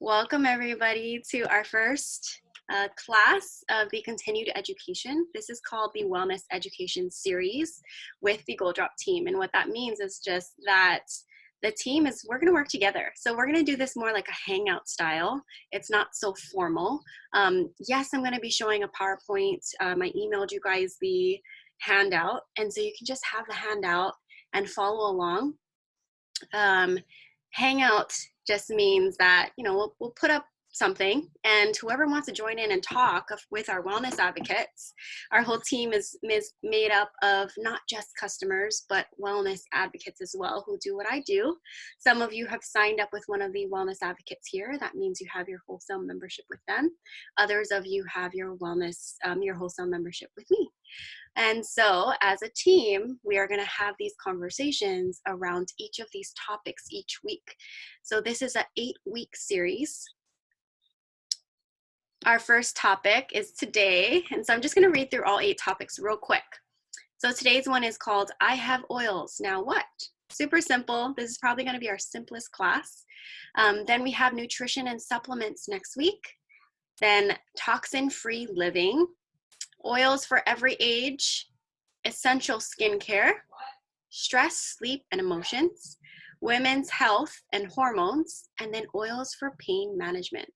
Welcome everybody to our first class of the continued education. This is called the Wellness Education Series with the Gold Drop team. And what that means is just that the team we're gonna work together. So we're gonna do this more like a hangout style. It's not so formal. Yes, I'm gonna be showing a PowerPoint. I emailed you guys the handout. And so you can just have the handout and follow along. Hangout just means that, we'll put up something, and whoever wants to join in and talk with our wellness advocates. Our whole team is made up of not just customers, but wellness advocates as well, who do what I do. Some of you have signed up with one of the wellness advocates here. That means you have your wholesale membership with them. Others of you have your wellness, your wholesale membership with me. And so as a team, we are going to have these conversations around each of these topics each week. So this is an 8-week series. Our first topic is today. And so I'm just going to read through all 8 topics real quick. So today's one is called I Have Oils, Now What? Super simple. This is probably going to be our simplest class. Then we have nutrition and supplements next week. Then toxin-free living. Oils for every age, essential skincare, stress, sleep, and emotions, women's health and hormones, and then oils for pain management.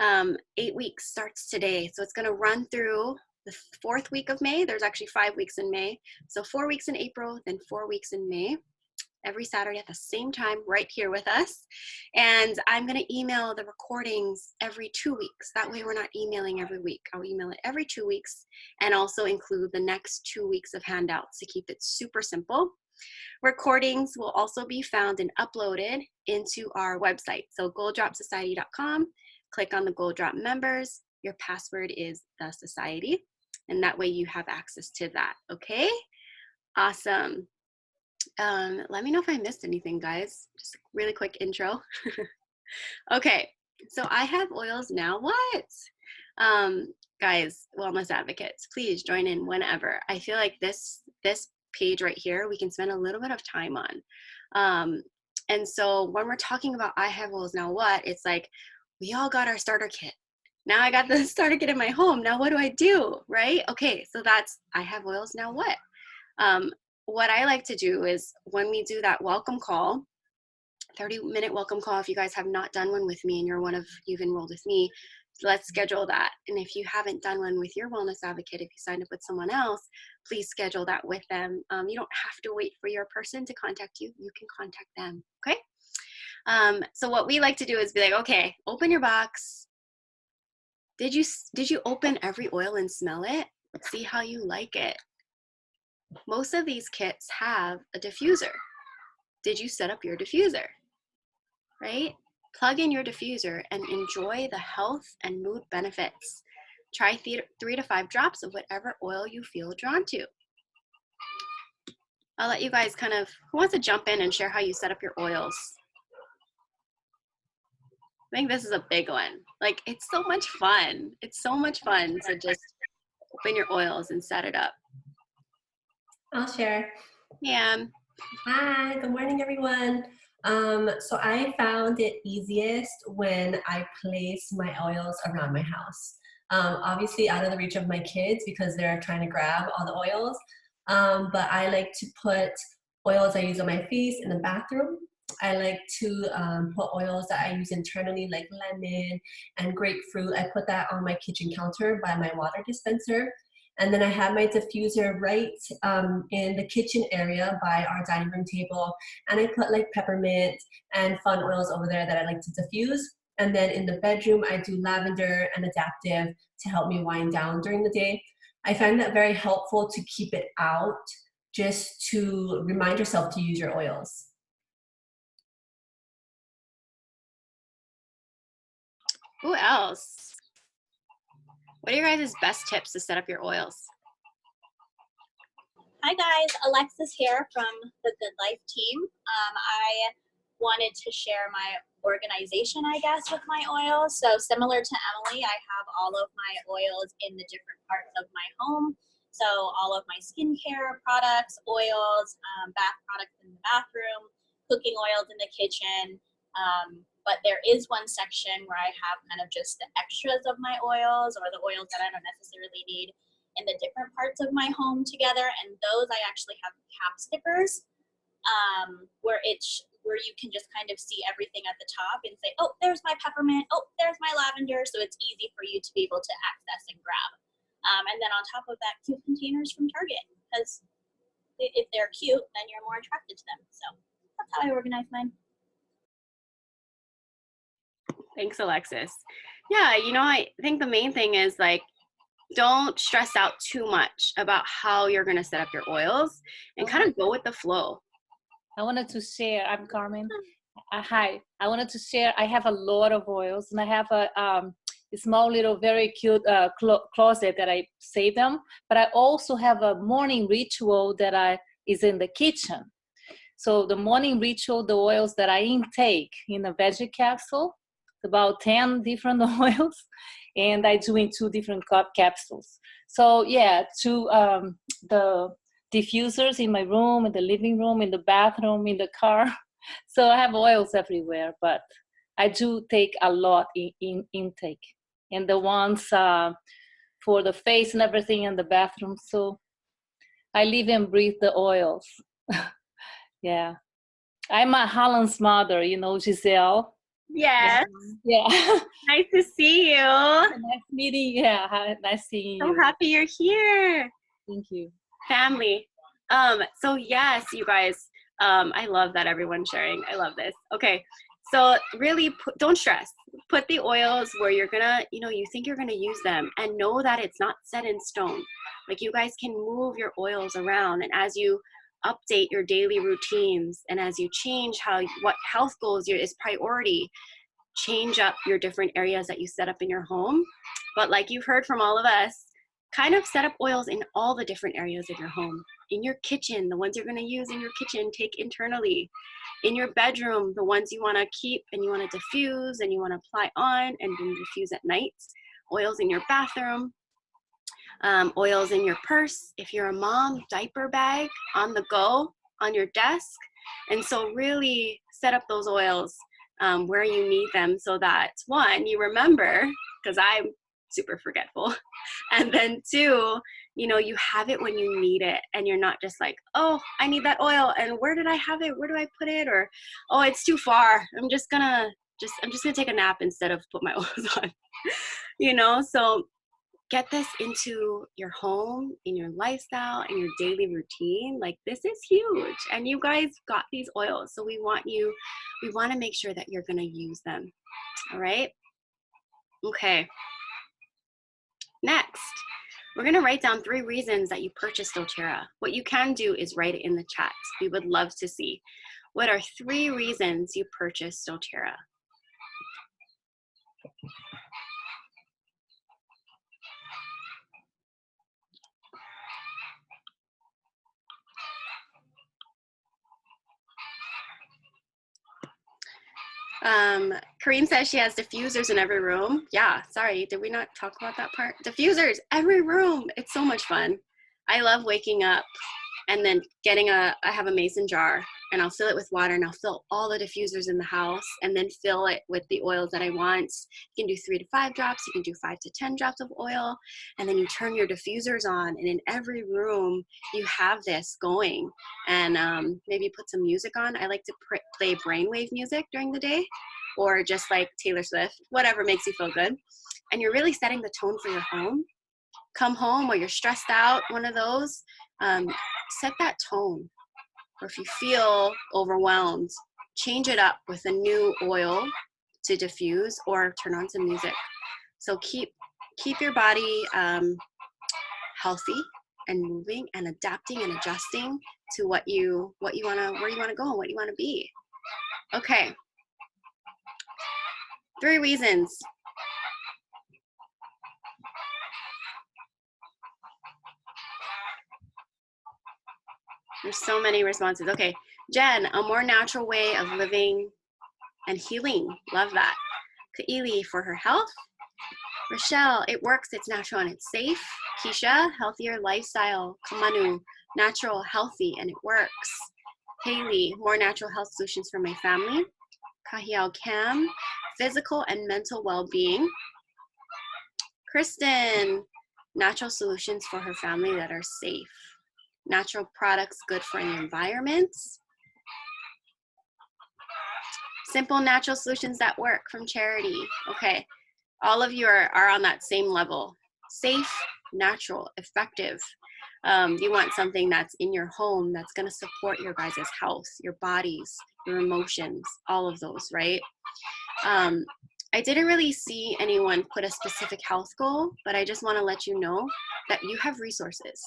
8 weeks starts today. So it's going to run through the 4th week of May. There's actually 5 weeks in May. So 4 weeks in April, then 4 weeks in May. Every Saturday at the same time right here with us. And I'm going to email the recordings every 2 weeks. That way we're not emailing every week. I'll email it every 2 weeks and also include the next 2 weeks of handouts to keep it super simple. Recordings will also be found and uploaded into our website. So golddropsociety.com, click on the Gold Drop members. Your password is the society. And that way you have access to that. Okay? Awesome. Let me know if I missed anything, guys. Just a really quick intro. Okay, so I have oils now. What? Guys, wellness advocates, please join in whenever. I feel like this page right here, we can spend a little bit of time on. And so when we're talking about I have oils now what, it's like we all got our starter kit. Now I got the starter kit in my home. Now what do I do, right? Okay, so that's I have oils now what? What I like to do is when we do that welcome call, 30-minute welcome call, if you guys have not done one with me and you've enrolled with me, let's schedule that. And if you haven't done one with your wellness advocate, if you signed up with someone else, please schedule that with them. You don't have to wait for your person to contact you. You can contact them, okay? So what we like to do is be like, okay, open your box. Did you open every oil and smell it? See how you like it. Most of these kits have a diffuser. Did you set up your diffuser? Right? Plug in your diffuser and enjoy the health and mood benefits. Try 3 to 5 drops of whatever oil you feel drawn to. I'll let you guys who wants to jump in and share how you set up your oils? I think this is a big one. Like, it's so much fun. It's so much fun to just open your oils and set it up. I'll share. Yeah. Hi, good morning, everyone. So I found it easiest when I place my oils around my house. Obviously out of the reach of my kids because they're trying to grab all the oils. But I like to put oils I use on my face in the bathroom. I like to put oils that I use internally like lemon and grapefruit. I put that on my kitchen counter by my water dispenser. And then I have my diffuser right in the kitchen area by our dining room table. And I put like peppermint and fun oils over there that I like to diffuse. And then in the bedroom, I do lavender and adaptive to help me wind down during the day. I find that very helpful to keep it out, just to remind yourself to use your oils. Who else? What are your guys' best tips to set up your oils? Hi guys, Alexis here from the Good Life team. I wanted to share my organization, I guess, with my oils. So similar to Emily, I have all of my oils in the different parts of my home. So all of my skincare products, oils, bath products in the bathroom, cooking oils in the kitchen, But there is one section where I have kind of just the extras of my oils, or the oils that I don't necessarily need in the different parts of my home together. And those I actually have cap stickers, where you can just kind of see everything at the top and say, oh, there's my peppermint, oh, there's my lavender. So it's easy for you to be able to access and grab. And then on top of that, cute containers from Target, because if they're cute, then you're more attracted to them. So that's how I organize mine. Thanks, Alexis. Yeah, you know, I think the main thing is like, don't stress out too much about how you're going to set up your oils, and kind of go with the flow. I wanted to share, I'm Carmen. Hi, I wanted to share, I have a lot of oils, and I have a small little very cute closet that I save them, but I also have a morning ritual that is in the kitchen. So the morning ritual, the oils that I intake in a veggie capsule, about 10 different oils, and I do in 2 different capsules. So yeah, the diffusers in my room, in the living room, in the bathroom, in the car. So I have oils everywhere, but I do take a lot in intake. And the ones for the face and everything in the bathroom. So I live and breathe the oils. Yeah. I'm a Holland's mother, you know, Giselle. Yes. Yeah. Nice to see you. Nice meeting. Yeah. Nice seeing you. So happy you're here. Thank you. Family. So yes, you guys, I love that everyone's sharing. I love this. Okay. So really don't stress. Put the oils where you're gonna, you think you're gonna use them, and know that it's not set in stone. Like, you guys can move your oils around, and as you update your daily routines, and as you change what health goals is priority, change up your different areas that you set up in your home. But like you've heard from all of us, kind of set up oils in all the different areas of your home. In your kitchen, the ones you're going to use in your kitchen, take internally. In your bedroom, the ones you want to keep and you want to diffuse and you want to apply on and then diffuse at night. Oils in your bathroom. Oils in your purse. If you're a mom, diaper bag on the go, on your desk. And so really set up those oils where you need them, so that, one, you remember, because I'm super forgetful, and then 2, you have it when you need it, and you're not just like, oh, I need that oil, and where did I have it? Where do I put it? Or, oh, it's too far. I'm just gonna take a nap instead of put my oils on. So get this into your home, in your lifestyle, in your daily routine. Like, this is huge, and you guys got these oils, so we want to make sure that you're going to use them. All right. Okay. Next, we're going to write down 3 reasons that you purchased doTERRA. What you can do is write it in the chat. We would love to see. What are 3 reasons you purchased doTERRA? Karine says she has diffusers in every room. Yeah, sorry, did we not talk about that part? Diffusers, every room. It's so much fun. I love waking up and then I have a mason jar, and I'll fill it with water, and I'll fill all the diffusers in the house, and then fill it with the oils that I want. You can do 3 to 5 drops. You can do 5 to 10 drops of oil, and then you turn your diffusers on, and in every room you have this going. And maybe put some music on. I like to play brainwave music during the day, or just like Taylor Swift, whatever makes you feel good. And you're really setting the tone for your home. Come home or you're stressed out, one of those, set that tone. Or if you feel overwhelmed, change it up with a new oil to diffuse, or turn on some music. So keep your body healthy and moving and adapting and adjusting to where you want to go and what you want to be. Okay. 3 reasons. There's so many responses. Okay, Jen, a more natural way of living and healing. Love that. Kaili, for her health. Rochelle, it works, it's natural, and it's safe. Keisha, healthier lifestyle. Kamanu, natural, healthy, and it works. Haley, more natural health solutions for my family. Kahiao Cam, physical and mental well-being. Kristen, natural solutions for her family that are safe. Natural products good for the environment. Simple natural solutions that work from Charity. Okay, all of you are on that same level. Safe, natural, effective. You want something that's in your home that's going to support your guys' health, your bodies, your emotions, all of those, right? I didn't really see anyone put a specific health goal, but I just want to let you know that you have resources.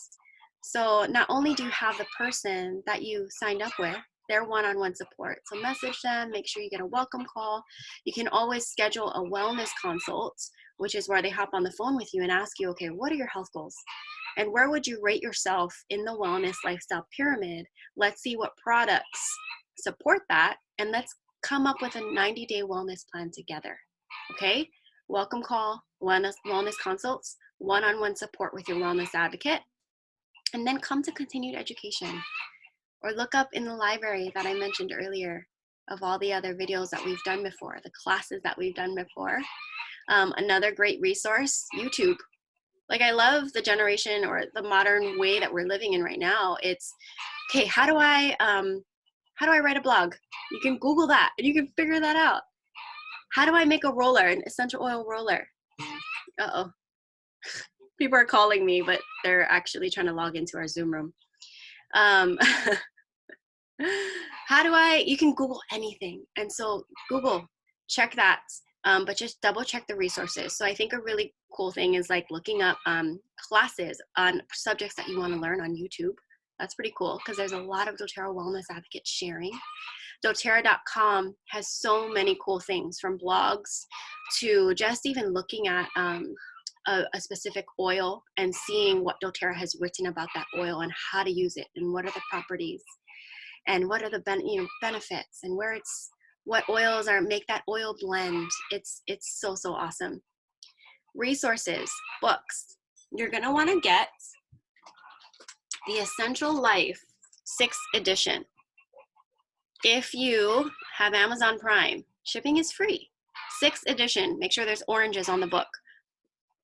So not only do you have the person that you signed up with, their one-on-one support. So message them, make sure you get a welcome call. You can always schedule a wellness consult, which is where they hop on the phone with you and ask you, okay, what are your health goals? And where would you rate yourself in the wellness lifestyle pyramid? Let's see what products support that, and let's come up with a 90-day wellness plan together, okay? Welcome call, wellness consults, one-on-one support with your wellness advocate, and then come to continued education. Or look up in the library that I mentioned earlier of all the other videos that we've done before, the classes that we've done before. Another great resource, YouTube. Like, I love the generation or the modern way that we're living in right now. It's, okay, how do I write a blog? You can Google that and you can figure that out. How do I make a roller, an essential oil roller? Uh-oh. People are calling me, but they're actually trying to log into our Zoom room. You can Google anything. And so Google, check that, but just double check the resources. So I think a really cool thing is like looking up classes on subjects that you want to learn on YouTube. That's pretty cool because there's a lot of doTERRA wellness advocates sharing. doTERRA.com has so many cool things, from blogs to just even looking at a specific oil and seeing what doTERRA has written about that oil and how to use it and what are the properties and what are the benefits and what oils make that oil blend. It's so awesome. Resources, books. You're gonna want to get the Essential Life 6th edition. If you have Amazon Prime, shipping is free. 6th edition, make sure there's oranges on the book.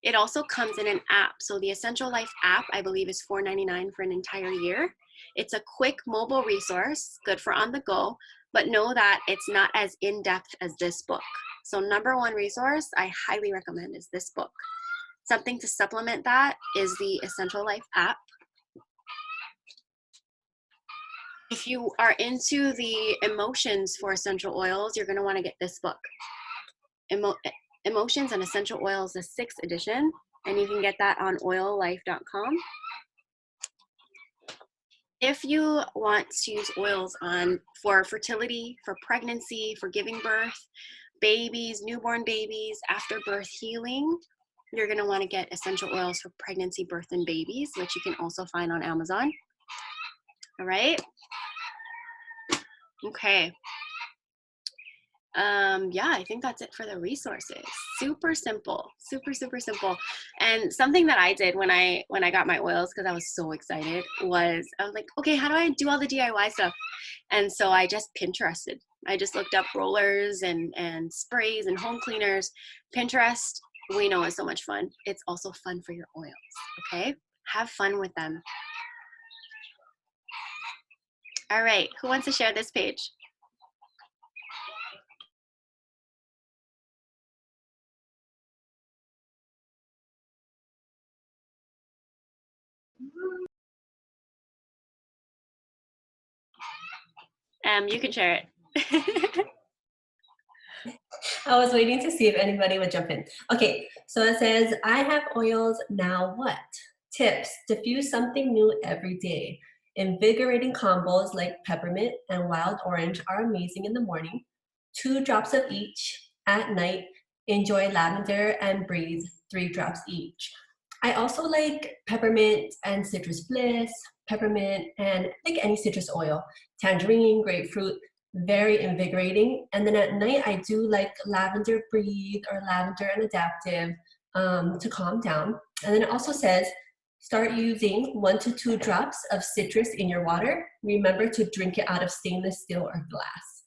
It also comes in an app. So the Essential Life app, I believe, is $4.99 for an entire year. It's a quick mobile resource, good for on the go, but know that it's not as in-depth as this book. So #1 resource I highly recommend is this book. Something to supplement that is the Essential Life app. If you are into the emotions for essential oils, you're going to want to get this book. Emotions and Essential Oils, the 6th edition, and you can get that on oillife.com. If you want to use oils for fertility, for pregnancy, for giving birth, babies, newborn babies, after birth healing, you're going to want to get essential oils for pregnancy, birth, and babies, which you can also find on Amazon. All right. Okay. Yeah, I think that's it for the resources. Super simple, super simple. And something that I did when I got my oils, because I was so excited, was I was like, okay, how do I do all the DIY stuff? And so I just Pinterested. I just looked up rollers and sprays and home cleaners. Pinterest, we know, is so much fun. It's also fun for your oils, okay? Have fun with them. All right, who wants to share this page? You can share it. I was waiting to see if anybody would jump in. Okay, so it says, I have oils, now what? Tips, diffuse something new every day. Invigorating combos like peppermint and wild orange are amazing in the morning. 2 drops of each at night. Enjoy lavender and breeze, 3 drops each. I also like peppermint and citrus bliss, peppermint and like any citrus oil, tangerine, grapefruit, very invigorating. And then at night, I do like lavender breathe or lavender and adaptive to calm down. And then it also says, start using 1 to 2 drops of citrus in your water. Remember to drink it out of stainless steel or glass.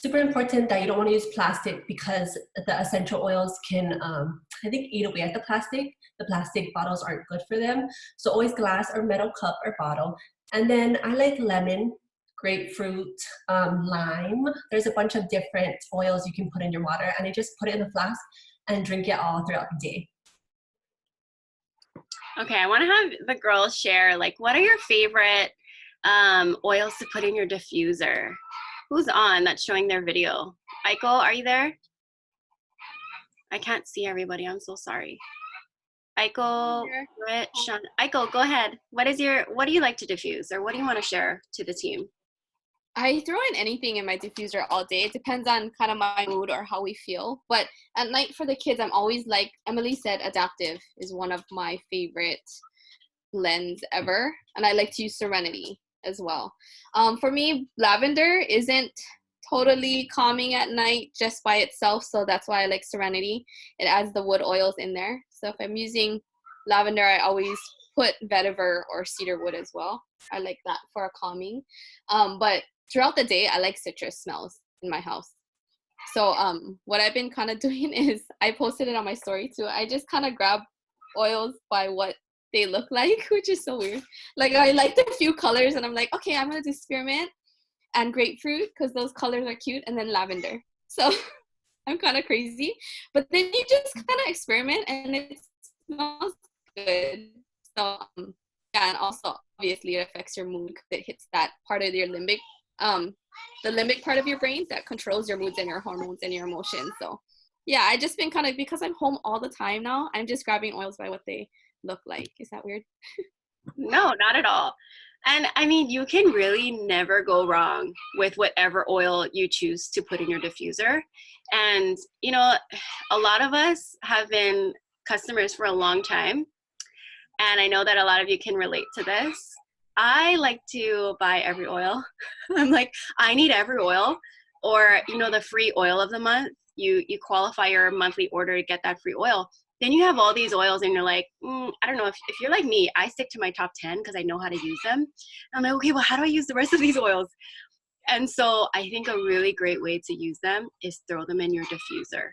super important that you don't want to use plastic because the essential oils can, I think, eat away at the plastic. The plastic bottles aren't good for them. So always glass or metal cup or bottle. And then I like lemon, grapefruit, lime. There's a bunch of different oils you can put in your water, and I just put it in a flask and drink it all throughout the day. Okay, I want to have the girls share, like, what are your favorite oils to put in your diffuser? Who's on that's showing their video? Aiko, are you there? I can't see everybody. I'm so sorry. Aiko, Rich, Sean. Aiko, go ahead. What do you like to diffuse, or what do you want to share to the team? I throw in anything in my diffuser all day. It depends on kind of my mood or how we feel. But at night for the kids, I'm always, like Emily said, Adaptive is one of my favorite blends ever. And I like to use Serenity as well. For me, lavender isn't totally calming at night just by itself. So that's why I like Serenity. It adds the wood oils in there. So if I'm using lavender, I always put vetiver or cedarwood as well. I like that for a calming. But throughout the day, I like citrus smells in my house. So what I've been kind of doing is, I posted it on my story too. I just kind of grab oils by what they look like, which is so weird. Like, I liked a few colors and I'm like, okay, I'm going to do spearmint and grapefruit because those colors are cute, and then lavender. So I'm kind of crazy. But then you just kind of experiment and it smells good. So yeah, and also obviously it affects your mood because it hits that part of your limbic, the limbic part of your brain that controls your moods and your hormones and your emotions. So yeah, I just been kind of, because I'm home all the time now, I'm just grabbing oils by what they look like. Is that weird? No, not at all. And I mean, you can really never go wrong with whatever oil you choose to put in your diffuser. And, you know, a lot of us have been customers for a long time. And I know that a lot of you can relate to this. I like to buy every oil. I'm like, I need every oil. Or, you know, the free oil of the month, you qualify your monthly order to get that free oil. Then you have all these oils and you're like, I don't know, if you're like me, I stick to my top 10 because I know how to use them. I'm like, okay, well, how do I use the rest of these oils? And so I think a really great way to use them is throw them in your diffuser.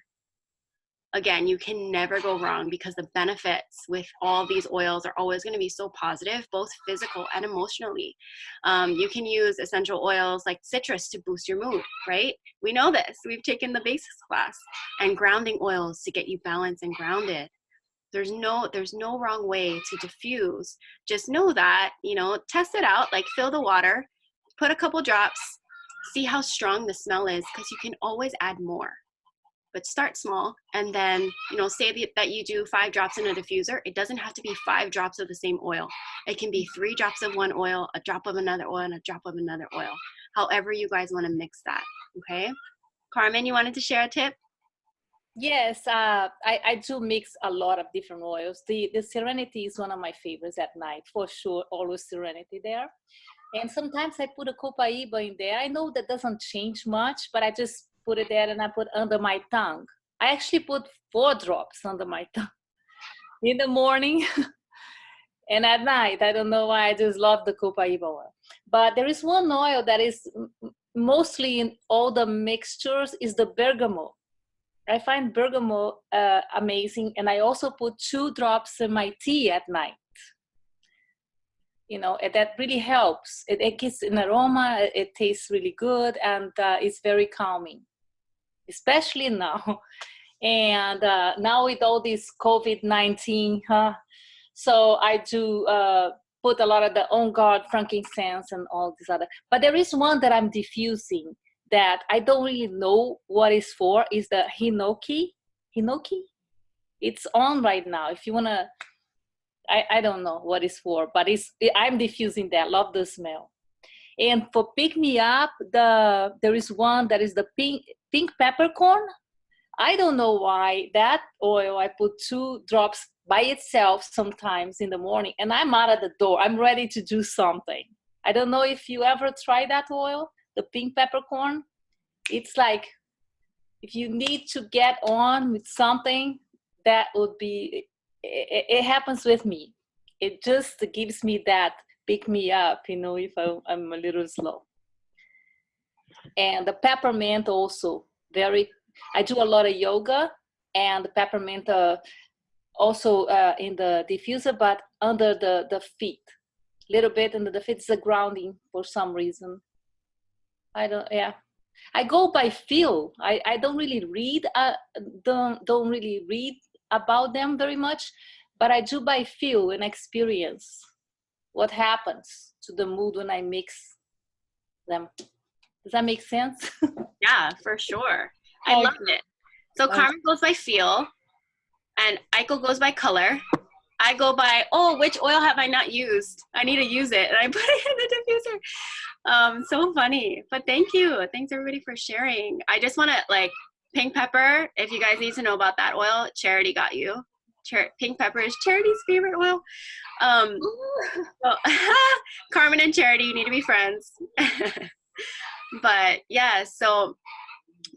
Again, you can never go wrong because the benefits with all these oils are always going to be so positive, both physical and emotionally. You can use essential oils like citrus to boost your mood, right? We know this. We've taken the basics class. And grounding oils to get you balanced and grounded. There's no wrong way to diffuse. Just know that, you know, test it out, like fill the water, put a couple drops, see how strong the smell is, because you can always add more. But start small, and then, you know, say that you do 5 drops in a diffuser. It doesn't have to be 5 drops of the same oil. It can be 3 drops of one oil, a drop of another oil, and a drop of another oil. However you guys want to mix that, okay? Carmen, you wanted to share a tip? Yes, I do mix a lot of different oils. The Serenity is one of my favorites at night, for sure, always Serenity there. And sometimes I put a Copaiba in there. I know that doesn't change much, but I just put it there and I put under my tongue. I actually put 4 drops under my tongue in the morning and at night. I don't know why, I just love the Copaiba oil. But there is one oil that is mostly in all the mixtures, is the bergamot. I find bergamot amazing, and I also put 2 drops in my tea at night. You know, and that really helps. It gives an aroma, it tastes really good, and it's very calming, especially now. And now with all this COVID-19, so I do put a lot of the On Guard frankincense and all this other. But there is one that I'm diffusing that I don't really know what it's for, is the Hinoki. Hinoki? It's on right now. If you want to, I don't know what it's for, but I'm diffusing that. Love the smell. And for pick me up, there is one that is the pink peppercorn. I don't know why that oil, I put 2 drops by itself sometimes in the morning, and I'm out of the door. I'm ready to do something. I don't know if you ever tried that oil, the pink peppercorn. It's like, if you need to get on with something, that would be, it happens with me. It just gives me that pick me up, you know, if I'm a little slow. And the peppermint also, I do a lot of yoga, and the peppermint also in the diffuser, but under the feet, little bit under the feet. It's a grounding for some reason. I go by feel. I don't really read, don't really read about them very much, but I do by feel and experience what happens to the mood when I mix them. Does that make sense? Yeah, for sure. I love it. So Carmen goes by feel, and Aiko goes by color. I go by, which oil have I not used? I need to use it, and I put it in the diffuser. So funny. But thank you. Thanks everybody for sharing. I just want to pink pepper. If you guys need to know about that oil, Charity got you. Pink pepper is Charity's favorite oil. So, Carmen and Charity, you need to be friends. But yeah, so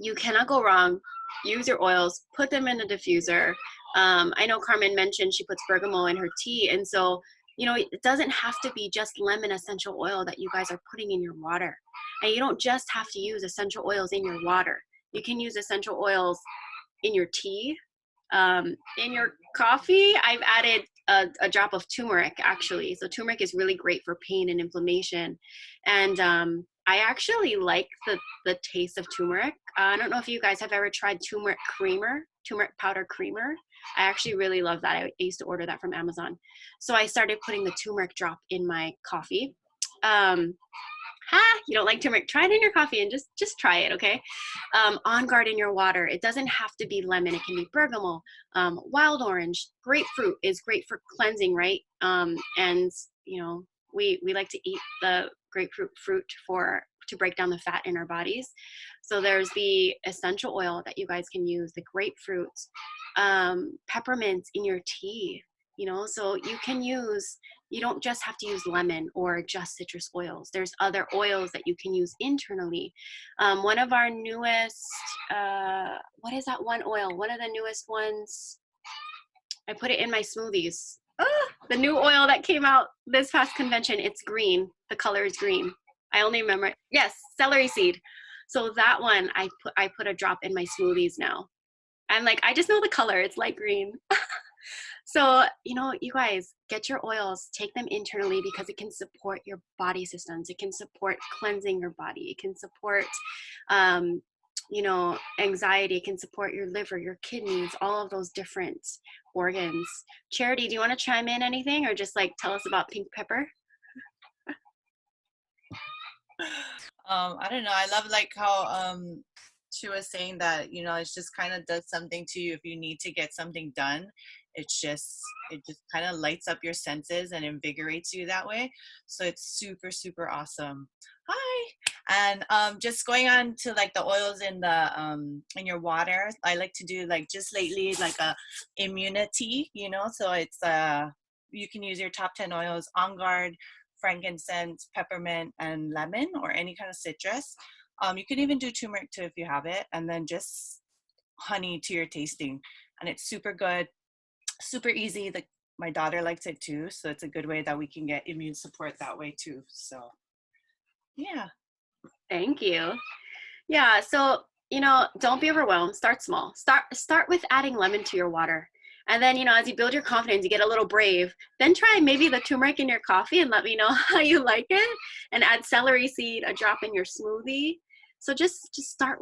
you cannot go wrong. Use your oils, put them in the diffuser. I know Carmen mentioned she puts bergamot in her tea, and so it doesn't have to be just lemon essential oil that you guys are putting in your water. And you don't just have to use essential oils in your water. You can use essential oils in your tea, in your coffee. I've added a drop of turmeric, actually. So turmeric is really great for pain and inflammation. And I actually like the taste of turmeric. I don't know if you guys have ever tried turmeric powder creamer. I actually really love that. I used to order that from Amazon. So I started putting the turmeric drop in my coffee. You don't like turmeric? Try it in your coffee and just try it, okay? On Guard in your water. It doesn't have to be lemon. It can be bergamot, wild orange. Grapefruit is great for cleansing, right? And we like to eat the grapefruit fruit to break down the fat in our bodies. So there's the essential oil that you guys can use, the grapefruit, peppermint in your tea. So you don't just have to use lemon or just citrus oils. There's other oils that you can use internally. One of our newest, what is that one oil? One of the newest ones, I put it in my smoothies. The new oil that came out this past convention, it's green. The color is green. I only remember it. Yes, celery seed. So that one, I put a drop in my smoothies now. I'm like, I just know the color. It's light green. So, you guys, get your oils, take them internally, because it can support your body systems. It can support cleansing your body. It can support, anxiety. It can support your liver, your kidneys, all of those different organs. Charity, do you want to chime in anything, or just tell us about pink pepper? I don't know. I love how she was saying that, it just kind of does something to you if you need to get something done. It just kind of lights up your senses and invigorates you that way. So it's super, super awesome. Hi. And just going on to the oils in in your water, I like to do just lately a immunity, so it's you can use your top 10 oils: On Guard, frankincense, peppermint, and lemon, or any kind of citrus. You can even do turmeric too if you have it, and then just honey to your tasting. And it's super good, super easy. My daughter likes it too, so it's a good way that we can get immune support that way too. So yeah. Thank you. Yeah, so don't be overwhelmed. Start small. Start with adding lemon to your water. And then, as you build your confidence, you get a little brave. Then try maybe the turmeric in your coffee and let me know how you like it. And add celery seed, a drop in your smoothie. So just start.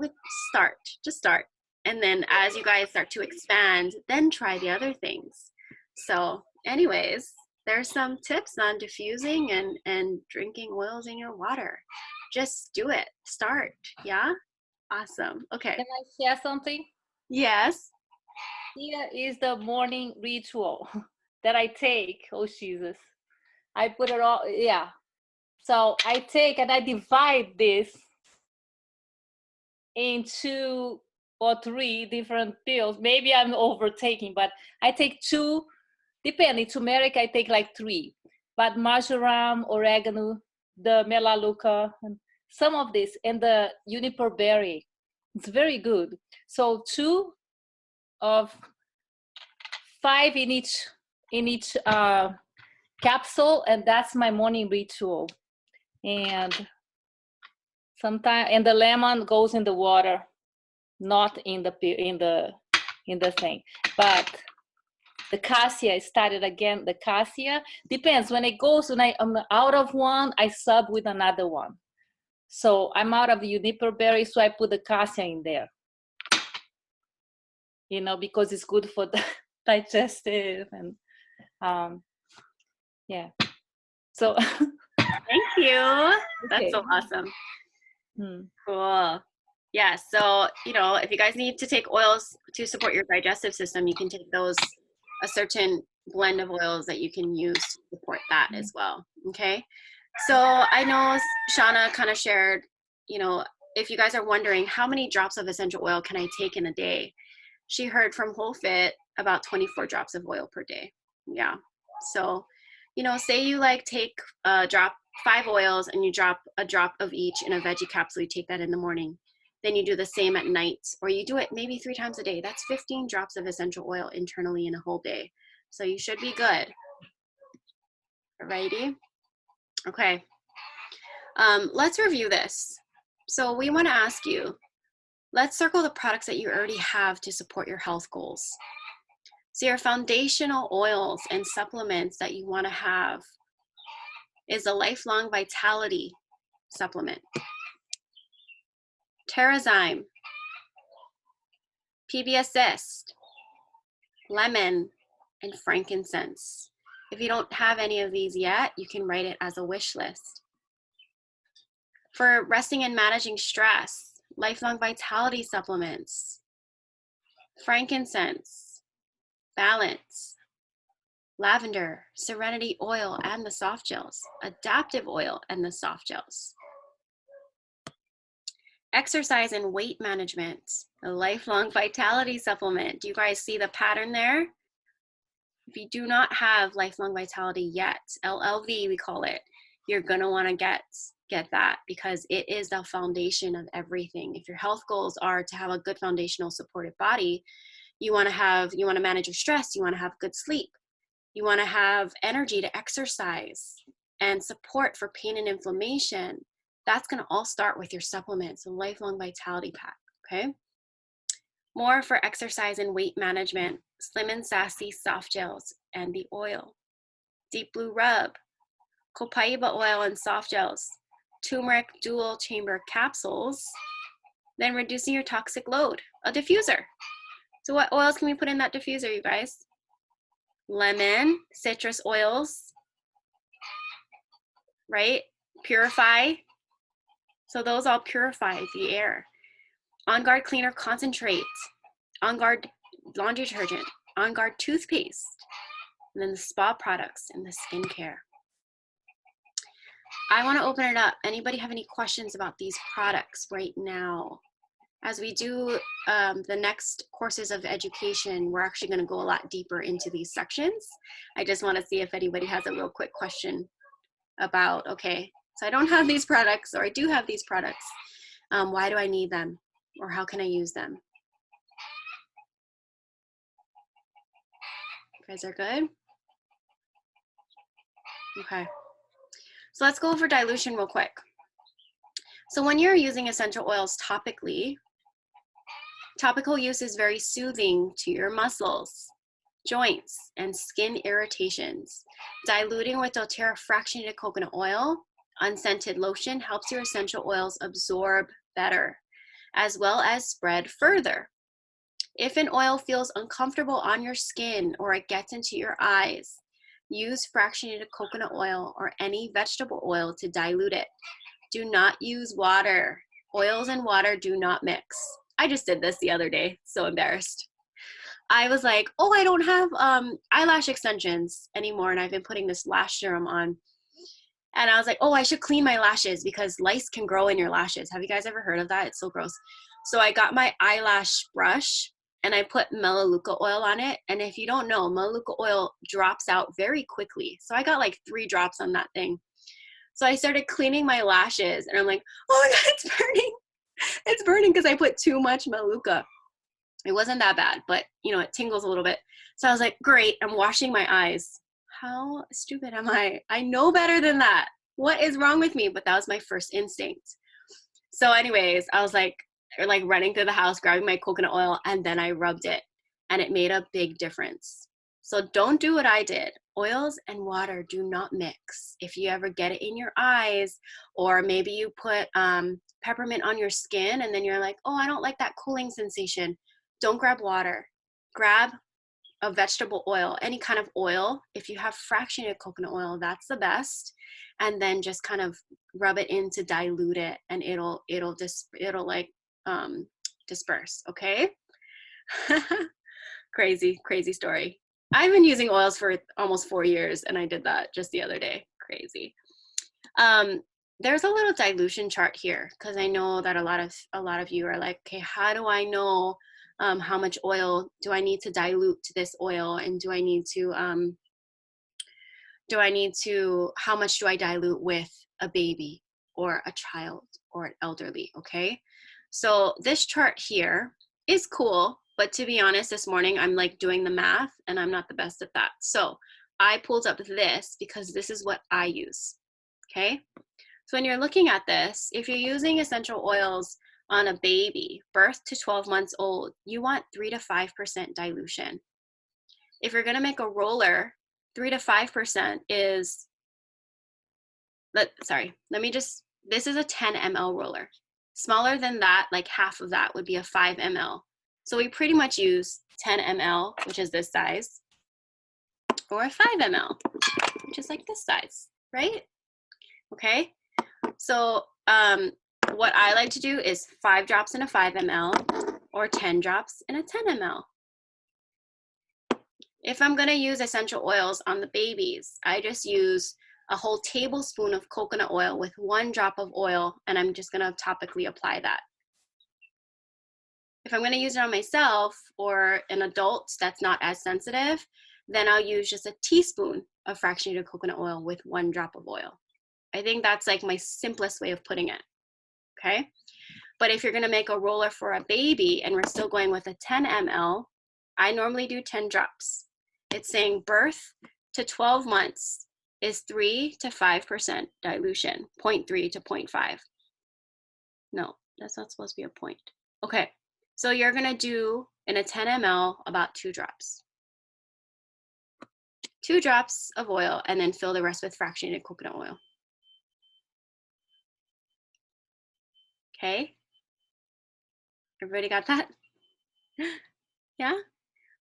Just start. And then as you guys start to expand, then try the other things. So anyways, there's some tips on diffusing and drinking oils in your water. Just do it. Start. Yeah? Awesome. Okay. Can I share something? Yes. Here is the morning ritual that I take. Oh, Jesus. I put it all, yeah. So I take and I divide this into 2 or 3 different pills. Maybe I'm overtaking, but I take 2, depending. Turmeric, I take 3. But marjoram, oregano, the melaleuca, and some of this, and the juniper berry. It's very good. So 2 of 5 in each capsule, and that's my morning ritual. And Sometimes, and the lemon goes in the water, not in the thing. But the cassia started again. The cassia depends. When it goes, when I'm out of one, I sub with another one. So I'm out of the juniper berry, so I put the cassia in there. You know, because it's good for the digestive and yeah. So Thank you. That's okay. so awesome. Cool. Yeah. So, you know, if you guys need to take oils to support your digestive system, you can take those, a certain blend of oils that you can use to support that as well. Okay. So I know Shauna kind of shared, you know, if you guys are wondering how many drops of essential oil can I take in a day, she heard from WholeFit about 24 drops of oil per day. Yeah. So, you know, say you like take a drop, 5 oils, and you drop a drop of each in a veggie capsule. You take that in the morning. Then you do the same at night, or you do it maybe 3 times a day. That's 15 drops of essential oil internally in a whole day. So you should be good. Alrighty. Okay. Let's review this. So we want to ask you, let's circle the products that you already have to support your health goals. So your foundational oils and supplements that you want to have is a Lifelong Vitality supplement, Terrazyme, PB Assist, lemon, and frankincense. If you don't have any of these yet, you can write it as a wish list. For resting and managing stress, Lifelong Vitality supplements, frankincense, balance, lavender, serenity oil and the soft gels, adaptive oil and the soft gels. Exercise and weight management, the Lifelong Vitality supplement. Do you guys see the pattern there? If you do not have Lifelong Vitality yet, LLV we call it, you're gonna wanna get that, because it is the foundation of everything. If your health goals are to have a good foundational supportive body, you wanna manage your stress, you wanna have good sleep, you wanna have energy to exercise and support for pain and inflammation. That's gonna all start with your supplements, a Lifelong Vitality pack, okay? More for exercise and weight management, Slim and Sassy soft gels and the oil, Deep Blue Rub, Copaiba oil and soft gels, turmeric dual chamber capsules, then reducing your toxic load, a diffuser. So what oils can we put in that diffuser, you guys? Lemon, citrus oils, right? Purify. So those all purify the air. On Guard Cleaner Concentrate, On Guard Laundry Detergent, On Guard Toothpaste, and then the spa products and the skincare. I want to open it up. Anybody have any questions about these products right now? As we do the next courses of education, we're actually going to go a lot deeper into these sections. I just want to see if anybody has a real quick question about, okay, so I don't have these products, or I do have these products. Why do I need them? Or how can I use them? You guys are good? Okay. So let's go over dilution real quick. So when you're using essential oils topically, topical use is very soothing to your muscles, joints, and skin irritations. Diluting with doTERRA fractionated coconut oil, unscented lotion helps your essential oils absorb better, as well as spread further. If an oil feels uncomfortable on your skin or it gets into your eyes, use fractionated coconut oil or any vegetable oil to dilute it. Do not use water. Oils and water do not mix. I just did this the other day, so embarrassed. I was like, oh, I don't have eyelash extensions anymore, and I've been putting this lash serum on. And I was like, oh, I should clean my lashes because lice can grow in your lashes. Have you guys ever heard of that? It's so gross. So I got my eyelash brush and I put Melaleuca oil on it. And if you don't know, Melaleuca oil drops out very quickly. So I got like 3 drops on that thing. So I started cleaning my lashes and I'm like, oh my God, it's burning. It's burning because I put too much Melaleuca. It wasn't that bad, but you know, it tingles a little bit. So I was like, great, I'm washing my eyes. How stupid am I? I know better than that. What is wrong with me? But that was my first instinct. So anyways, I was like running through the house, grabbing my coconut oil, and then I rubbed it, and it made a big difference. So don't do what I did. Oils and water do not mix. If you ever get it in your eyes, or maybe you put peppermint on your skin and then you're like, oh, I don't like that cooling sensation. Don't grab water. Grab a vegetable oil, any kind of oil. If you have fractionated coconut oil, that's the best. And then just kind of rub it in to dilute it, and it'll like disperse. Okay. Crazy story. I've been using oils for almost 4 years, and I did that just the other day. Crazy. There's a little dilution chart here, because I know that a lot of you are like, okay, how do I know how much oil do I need to dilute to this oil, and how much do I dilute with a baby or a child or an elderly? Okay, so this chart here is cool, but to be honest, this morning I'm like doing the math and I'm not the best at that. So I pulled up this because this is what I use. Okay, so when you're looking at this, if you're using essential oils on a baby, birth to 12 months old, you want 3 to 5% dilution. If you're gonna make a roller, 3 to 5% is, this is a 10 ml roller. Smaller than that, like half of that would be a 5 ml. So we pretty much use 10 ml, which is this size, or a 5 ml, which is like this size, right? Okay, so what I like to do is 5 drops in a 5 ml or 10 drops in a 10 ml. If I'm gonna use essential oils on the babies, I just use a whole tablespoon of coconut oil with 1 drop of oil, and I'm just gonna topically apply that. If I'm gonna use it on myself or an adult that's not as sensitive, then I'll use just a teaspoon of fractionated coconut oil with 1 drop of oil. I think that's like my simplest way of putting it, okay? But if you're gonna make a roller for a baby and we're still going with a 10 ml, I normally do 10 drops. It's saying birth to 12 months is 3 to 5% dilution, 0.3 to 0.5. No, that's not supposed to be a point. Okay, so you're gonna do in a 10 ml about 2 drops. 2 drops of oil, and then fill the rest with fractionated coconut oil. Okay, everybody got that? Yeah?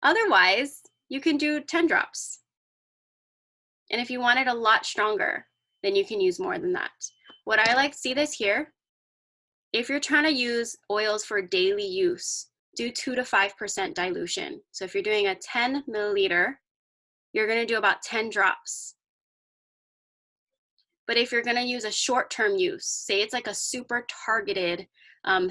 Otherwise, you can do 10 drops. And if you want it a lot stronger, then you can use more than that. What I like, see this here? If you're trying to use oils for daily use, do 2 to 5% dilution. So if you're doing a 10 milliliter, you're gonna do about 10 drops. But if you're gonna use a short-term use, say it's like a super targeted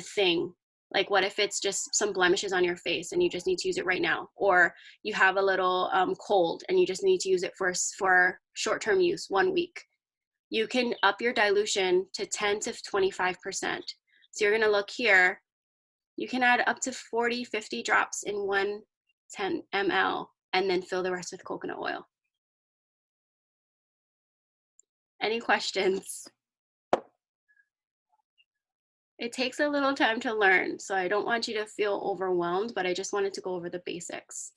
thing, like what if it's just some blemishes on your face and you just need to use it right now, or you have a little cold and you just need to use it for short-term use, 1 week. You can up your dilution to 10 to 25%. So you're gonna look here, you can add up to 40, 50 drops in 1 10 ml and then fill the rest with coconut oil. Any questions? It takes a little time to learn, so I don't want you to feel overwhelmed, but I just wanted to go over the basics.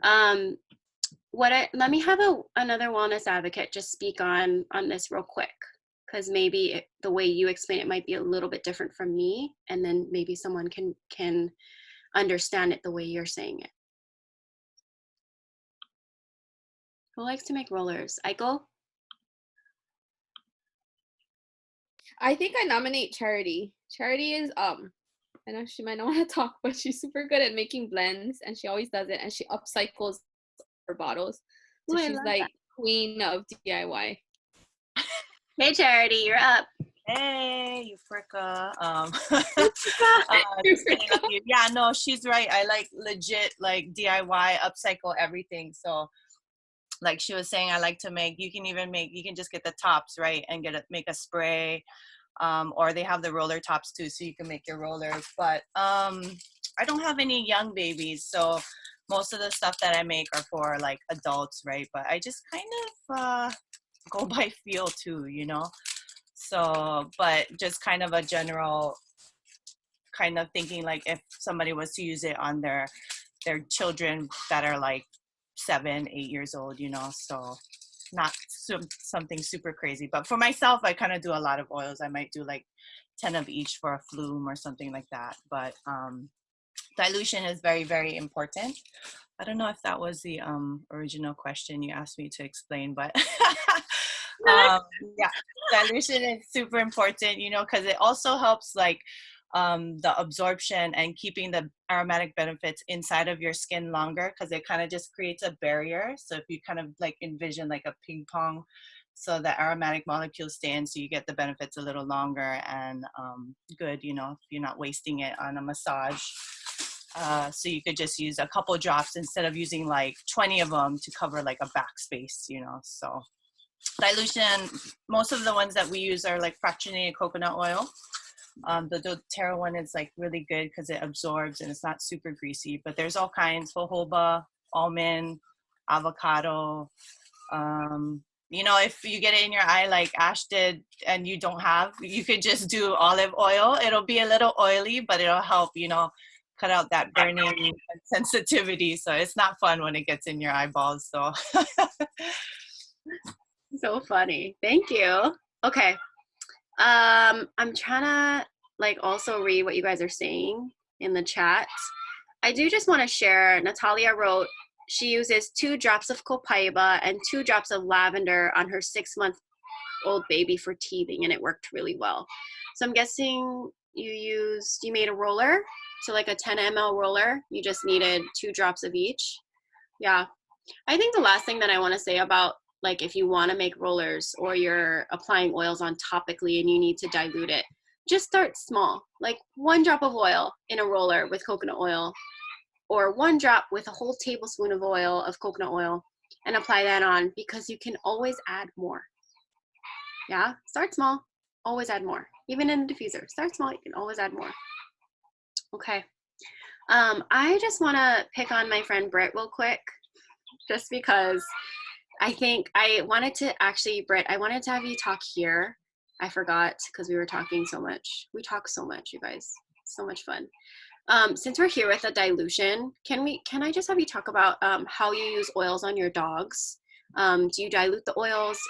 Let me have another wellness advocate just speak on this real quick, because maybe the way you explain it might be a little bit different from me, and then maybe someone can understand it the way you're saying it. Who likes to make rollers? Aiko? I think I nominate Charity. Charity is I know she might not want to talk, but she's super good at making blends, and she always does it, and she upcycles her bottles. So Ooh, she's like queen of DIY. Hey Charity, you're up. Hey, Euphorica. Just kidding, love you. Yeah, no, she's right. I like legit like DIY, upcycle everything. So like she was saying, I like to make, you can just get the tops, right? And make a spray. Or they have the roller tops too, so you can make your rollers. But I don't have any young babies, so most of the stuff that I make are for like adults, right? But I just kind of go by feel too, you know? So, but just kind of a general kind of thinking, like if somebody was to use it on their children that are like 7, 8 years old, you know, so not something super crazy. But for myself, I kind of do a lot of oils. I might do like 10 of each for a flume or something like that. But dilution is very, very important. I don't know if that was the original question you asked me to explain, but yeah, dilution is super important, you know, because it also helps like the absorption and keeping the aromatic benefits inside of your skin longer, because it kind of just creates a barrier. So if you kind of like envision like a ping pong, so the aromatic molecules stay in, so you get the benefits a little longer and good, you know, if you're not wasting it on a massage. So you could just use a couple drops instead of using like 20 of them to cover like a backspace, you know. So dilution, most of the ones that we use are like fractionated coconut oil. The doTERRA one is like really good because it absorbs and it's not super greasy, but there's all kinds: jojoba, almond, avocado. You know, if you get it in your eye like Ash did and you don't have, you could just do olive oil. It'll be a little oily, but it'll help, you know, cut out that burning sensitivity. So it's not fun when it gets in your eyeballs. So So funny. Thank you. Okay. I'm trying to like also read what you guys are saying in the chat. I do just want to share, Natalia wrote, she uses 2 drops of copaiba and 2 drops of lavender on her 6-month-old baby for teething, and it worked really well. So I'm guessing you made a roller, so like a 10 ml roller. You just needed 2 drops of each. Yeah. I think the last thing that I want to say about, like, if you want to make rollers or you're applying oils on topically and you need to dilute it, just start small, like 1 drop of oil in a roller with coconut oil, or 1 drop with a whole tablespoon of oil of coconut oil, and apply that on, because you can always add more. Yeah, start small, always add more. Even in a diffuser, start small, you can always add more. Okay. I just want to pick on my friend Britt real quick, just because I think I wanted to actually, Britt, I wanted to have you talk here. I forgot because we were talking so much. We talk so much, you guys. So much fun. Since we're here with the dilution, can I just have you talk about how you use oils on your dogs? Do you dilute the oils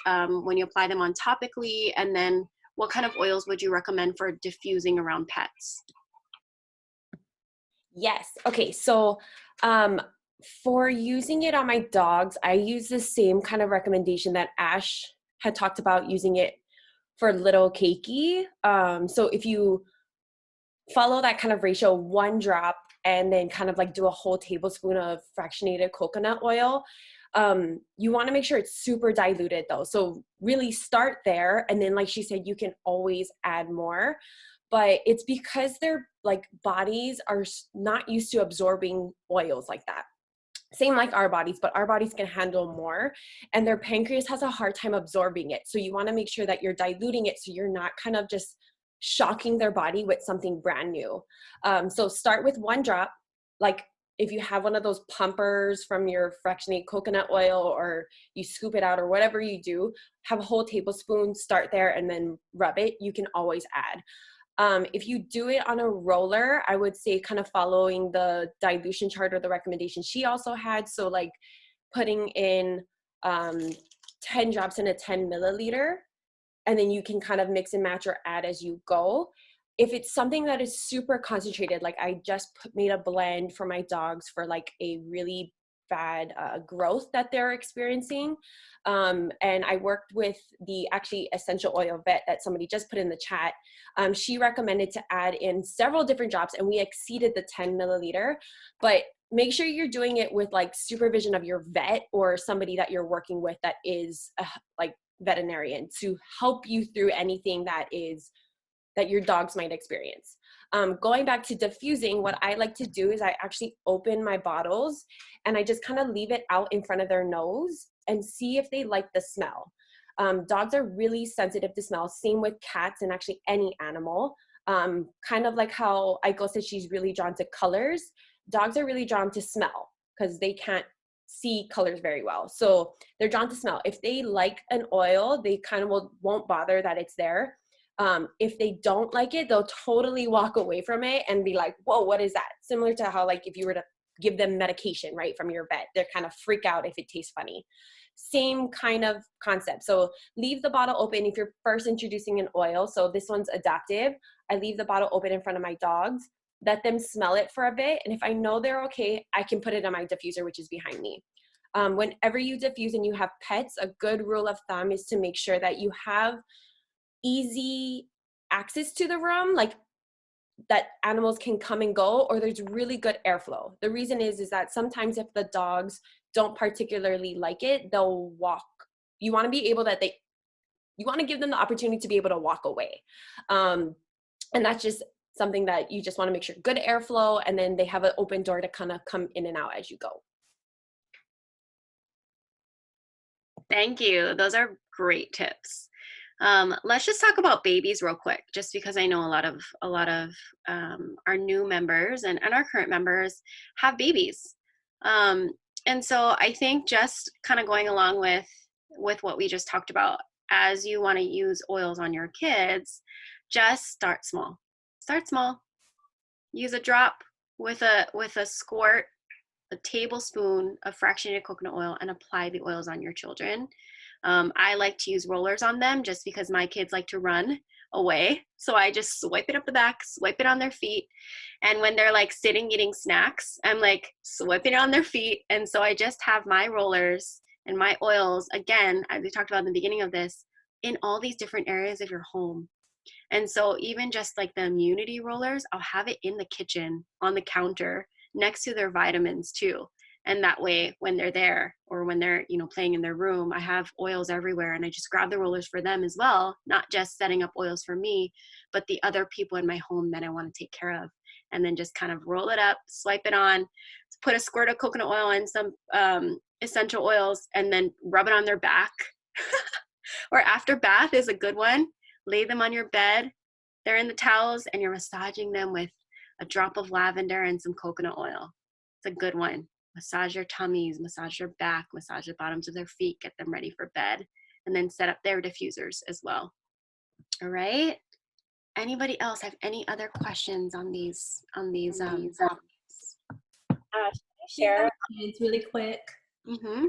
when you apply them on topically? And then what kind of oils would you recommend for diffusing around pets? Yes. Okay. So for using it on my dogs, I use the same kind of recommendation that Ash had talked about, using it for little Keiki. So if you follow that kind of ratio, 1 drop, and then kind of like do a whole tablespoon of fractionated coconut oil, you want to make sure it's super diluted though. So really start there. And then, like she said, you can always add more. But it's because their like bodies are not used to absorbing oils like that. Same like our bodies, but our bodies can handle more, and their pancreas has a hard time absorbing it. So you want to make sure that you're diluting it so you're not kind of just shocking their body with something brand new. So start with 1 drop. Like if you have one of those pumpers from your fractionated coconut oil, or you scoop it out, or whatever you do, have a whole tablespoon, start there, and then rub it. You can always add. If you do it on a roller, I would say kind of following the dilution chart or the recommendation she also had. So like putting in 10 drops in a 10 milliliter, and then you can kind of mix and match or add as you go. If it's something that is super concentrated, like I just made a blend for my dogs for like a really bad growth that they're experiencing. And I worked with the actually essential oil vet that somebody just put in the chat. She recommended to add in several different drops, and we exceeded the 10 milliliter, but make sure you're doing it with like supervision of your vet or somebody that you're working with that is like veterinarian, to help you through anything that your dogs might experience. Going back to diffusing, what I like to do is I actually open my bottles and I just kind of leave it out in front of their nose and see if they like the smell. Dogs are really sensitive to smell, same with cats and actually any animal. Kind of like how Aiko said she's really drawn to colors, dogs are really drawn to smell because they can't see colors very well. So they're drawn to smell. If they like an oil, they kind of won't bother that it's there. If they don't like it, they'll totally walk away from it and be like, whoa, what is that? Similar to how, like, if you were to give them medication, right, from your vet, they're kind of freak out if it tastes funny. Same kind of concept. So leave the bottle open if you're first introducing an oil. So this one's adaptive. I leave the bottle open in front of my dogs, let them smell it for a bit. And if I know they're okay, I can put it on my diffuser, which is behind me. Whenever you diffuse and you have pets, a good rule of thumb is to make sure that you have easy access to the room, like that animals can come and go, or there's really good airflow. The reason is that sometimes if the dogs don't particularly like it, they'll walk. You want to be able that you want to give them the opportunity to be able to walk away. And that's just something that you just want to make sure, good airflow, and then they have an open door to kind of come in and out as you go. Thank you. Those are great tips. Let's just talk about babies real quick, just because I know a lot of our new members and our current members have babies. And so I think just kind of going along with what we just talked about, as you want to use oils on your kids, just start small. Start small. Use a drop with a squirt, a tablespoon of fractionated coconut oil, and apply the oils on your children. I like to use rollers on them just because my kids like to run away. So I just swipe it up the back, swipe it on their feet. And when they're like sitting eating snacks, I'm like swiping it on their feet. And so I just have my rollers and my oils, again, as we talked about in the beginning of this, in all these different areas of your home. And so even just like the immunity rollers, I'll have it in the kitchen on the counter next to their vitamins too. And that way, when they're there or when they're, playing in their room, I have oils everywhere, and I just grab the rollers for them as well, not just setting up oils for me, but the other people in my home that I want to take care of. And then just kind of roll it up, swipe it on, put a squirt of coconut oil and some essential oils, and then rub it on their back. Or after bath is a good one. Lay them on your bed. They're in the towels, and you're massaging them with a drop of lavender and some coconut oil. It's a good one. Massage their tummies, massage their back, massage the bottoms of their feet, get them ready for bed, and then set up their diffusers as well. All right. Anybody else have any other questions on these topics? Share. It's really quick. Mm-hmm.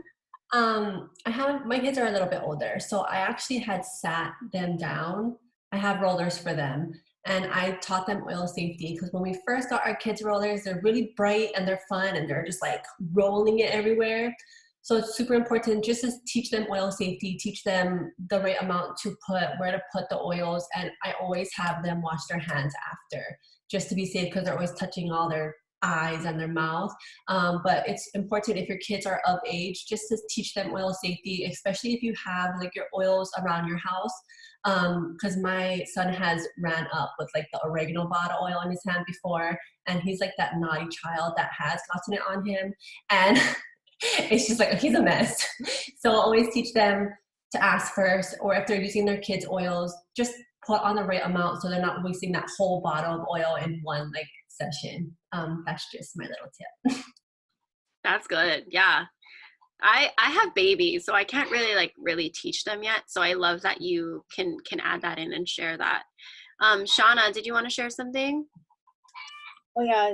My kids are a little bit older, so I actually had sat them down. I have rollers for them, and I taught them oil safety, because when we first got our kids rollers, they're really bright and they're fun and they're just like rolling it everywhere. So it's super important just to teach them oil safety, teach them the right amount to put, where to put the oils, and I always have them wash their hands after, just to be safe, because they're always touching all their eyes and their mouth. But it's important if your kids are of age, just to teach them oil safety, especially if you have like your oils around your house. Because my son has ran up with like the oregano bottle oil in his hand before, and he's like that naughty child that has gotten it on him, and it's just like he's a mess. So I'll always teach them to ask first, or if they're using their kids' oils, just put on the right amount so they're not wasting that whole bottle of oil in one like session. That's just my little tip. That's good. Yeah. I have babies, so I can't really teach them yet. So I love that you can add that in and share that. Shauna, did you want to share something? Oh yeah.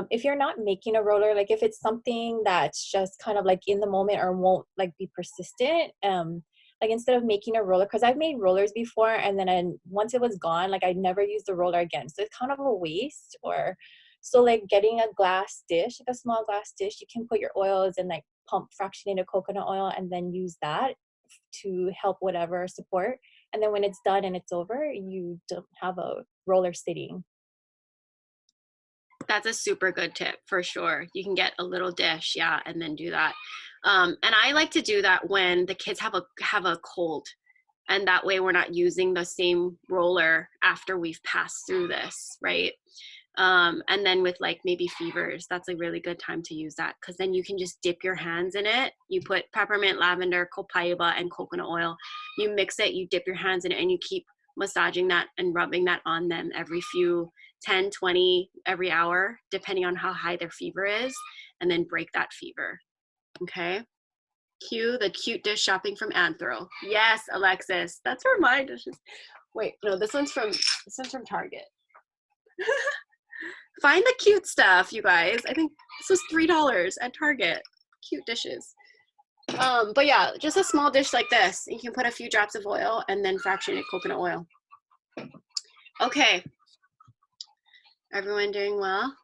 If you're not making a roller, like if it's something that's just kind of like in the moment or won't like be persistent, like instead of making a roller, because I've made rollers before, and then once it was gone, like I never used the roller again. So it's kind of a waste. Or so like getting a glass dish, like a small glass dish, you can put your oils and like pump fractionated coconut oil and then use that to help whatever support. And then when it's done and it's over, you don't have a roller sitting. That's a super good tip for sure. You can get a little dish, yeah, and then do that. And I like to do that when the kids have a cold, and that way we're not using the same roller after we've passed through this, right? And then with like maybe fevers, that's a really good time to use that, because then you can just dip your hands in it. You put peppermint, lavender, copaiba, and coconut oil. You mix it, you dip your hands in it, and you keep massaging that and rubbing that on them every 10, 20, every hour, depending on how high their fever is, and then break that fever. Okay. Cue the cute dish shopping from Anthro. Yes, Alexis, that's where my dishes. Wait, no, this one's from Target. Find the cute stuff, you guys. I think this was $3 at Target. Cute dishes. But yeah, just a small dish like this. You can put a few drops of oil and then fractionated coconut oil. Okay. Everyone doing well?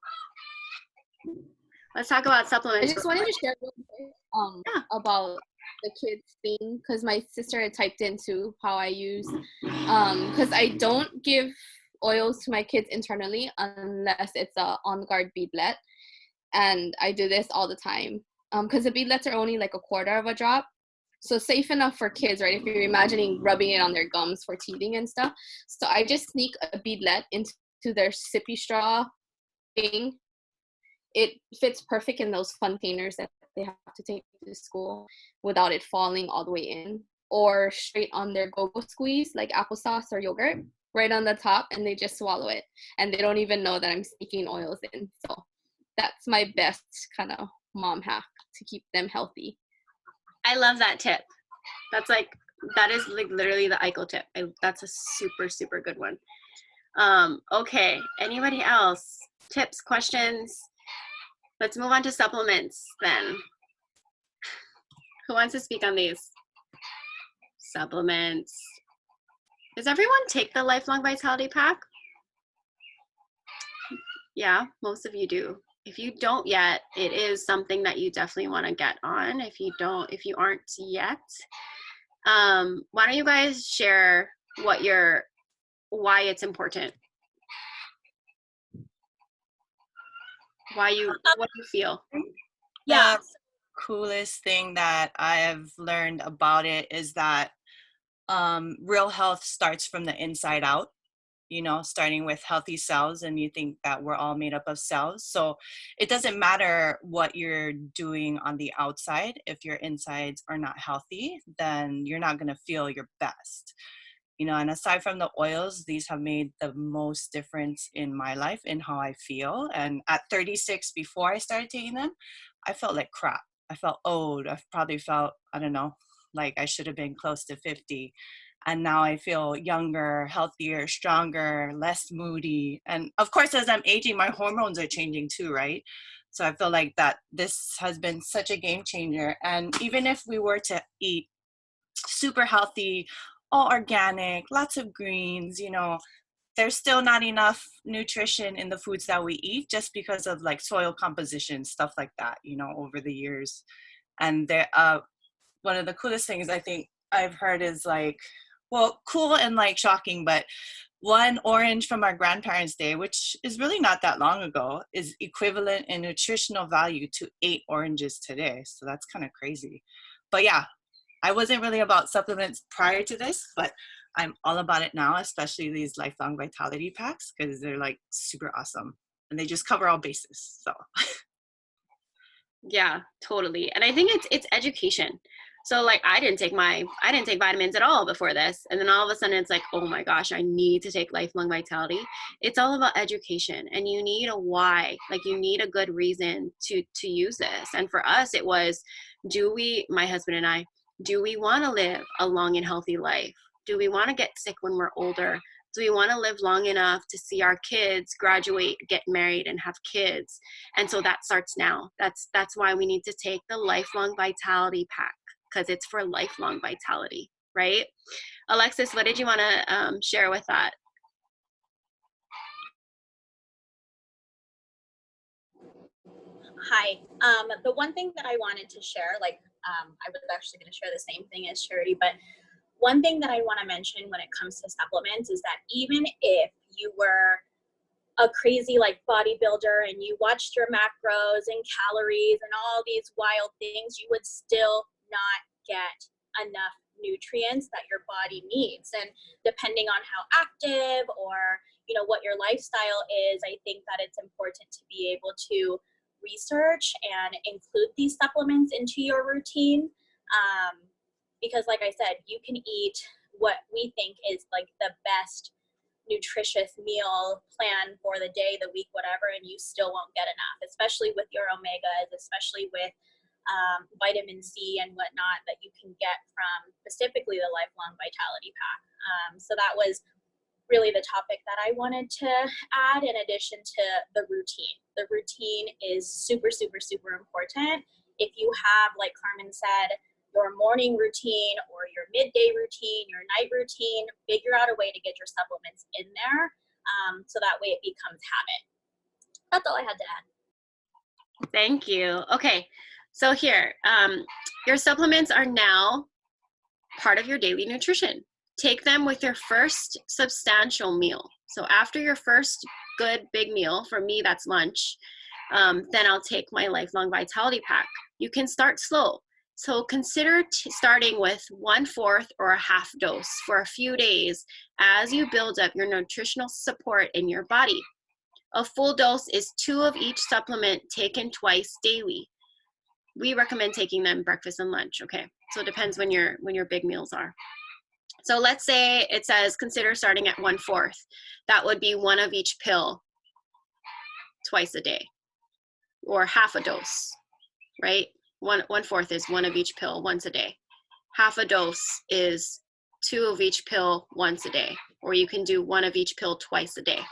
Let's talk about I supplements. just wanted to share real quick about the kids thing, because my sister had typed into how I use, because I don't give oils to my kids internally unless it's a On Guard beadlet, and I do this all the time because the beadlets are only like a quarter of a drop, so safe enough for kids, right? If you're imagining rubbing it on their gums for teething and stuff. So I just sneak a beadlet into their sippy straw thing. It fits perfect in those containers that they have to take to school without it falling all the way in, or straight on their go-go squeeze like applesauce or yogurt, right on the top, and they just swallow it and they don't even know that I'm sneaking oils in. So that's my best kind of mom hack to keep them healthy. I love that tip. That is like literally the Eiko tip. That's a super, super good one. Okay, anybody else? Tips, questions? Let's move on to supplements then. Who wants to speak on these? Supplements. Does everyone take the Lifelong Vitality Pack? Yeah, most of you do. If you don't yet, it is something that you definitely want to get on. If you aren't yet, why don't you guys share why it's important? What you feel? Yeah. The coolest thing that I have learned about it is that real health starts from the inside out, you know, starting with healthy cells, and you think that we're all made up of cells. So it doesn't matter what you're doing on the outside. If your insides are not healthy, then you're not going to feel your best. You know, and aside from the oils, these have made the most difference in my life, in how I feel. And at 36, before I started taking them, I felt like crap. I felt old. I probably felt, I don't know, like I should have been close to 50. And now I feel younger, healthier, stronger, less moody. And of course, as I'm aging, my hormones are changing too, right? So I feel like that this has been such a game changer. And even if we were to eat super healthy, all organic, lots of greens, you know, there's still not enough nutrition in the foods that we eat, just because of like soil composition, stuff like that, you know, over the years. And there, one of the coolest things I think I've heard is like, well, cool and like shocking, but one orange from our grandparents' day, which is really not that long ago, is equivalent in nutritional value to 8 oranges today. So that's kind of crazy. But yeah, I wasn't really about supplements prior to this, but I'm all about it now, especially these Lifelong Vitality Packs, because they're like super awesome and they just cover all bases. So yeah, totally. And I think it's education. So like I didn't take vitamins at all before this, and then all of a sudden it's like, oh my gosh, I need to take Lifelong Vitality. It's all about education, and you need a why. Like you need a good reason to use this. And for us, it was, my husband and I, do we want to live a long and healthy life? Do we want to get sick when we're older? Do we want to live long enough to see our kids graduate, get married, and have kids? And so that starts now. That's why we need to take the Lifelong Vitality Pack, because it's for lifelong vitality, right? Alexis, what did you want to share with that? Hi. The one thing that I wanted to share, I was actually going to share the same thing as Charity, but one thing that I want to mention when it comes to supplements is that even if you were a crazy like bodybuilder and you watched your macros and calories and all these wild things, you would still not get enough nutrients that your body needs. And depending on how active or, you know, what your lifestyle is, I think that it's important to be able to research and include these supplements into your routine. Because like I said, you can eat what we think is like the best nutritious meal plan for the day, the week, whatever, and you still won't get enough, especially with your omegas, especially with vitamin C and whatnot that you can get from specifically the Lifelong Vitality Pack. So that was really the topic that I wanted to add in addition to the routine. The routine is super, super, super important. If you have, like Carmen said, your morning routine or your midday routine, your night routine, figure out a way to get your supplements in there so that way it becomes habit. That's all I had to add. Thank you. Okay, so here, your supplements are now part of your daily nutrition. Take them with your first substantial meal. So after your first good big meal, for me that's lunch, then I'll take my Lifelong Vitality Pack. You can start slow. So consider starting with 1/4 or a half dose for a few days as you build up your nutritional support in your body. A full dose is 2 of each supplement taken twice daily. We recommend taking them breakfast and lunch, okay? So it depends when your big meals are. So let's say it says consider starting at 1/4. That would be 1 of each pill twice a day, or half a dose, right? 1/4 is 1 of each pill once a day. Half a dose is 2 of each pill once a day, or you can do 1 of each pill twice a day.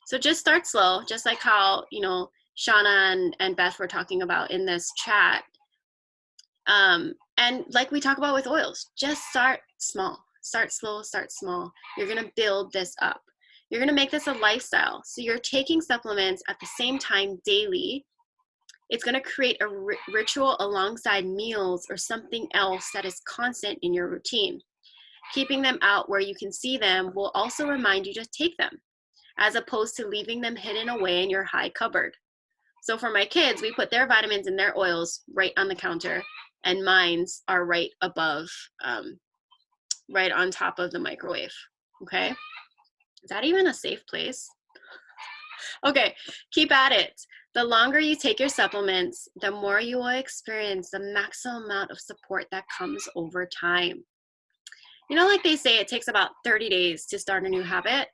So just start slow, just like how, you know, Shauna and Beth were talking about in this chat. And like we talk about with oils, just start small, start slow, start small. You're gonna build this up. You're gonna make this a lifestyle. So you're taking supplements at the same time daily. It's gonna create a ritual alongside meals or something else that is constant in your routine. Keeping them out where you can see them will also remind you to take them, as opposed to leaving them hidden away in your high cupboard. So for my kids, we put their vitamins and their oils right on the counter, and mine's are right above, right on top of the microwave, okay? Is that even a safe place? Okay, keep at it. The longer you take your supplements, the more you will experience the maximum amount of support that comes over time. You know, like they say, it takes about 30 days to start a new habit.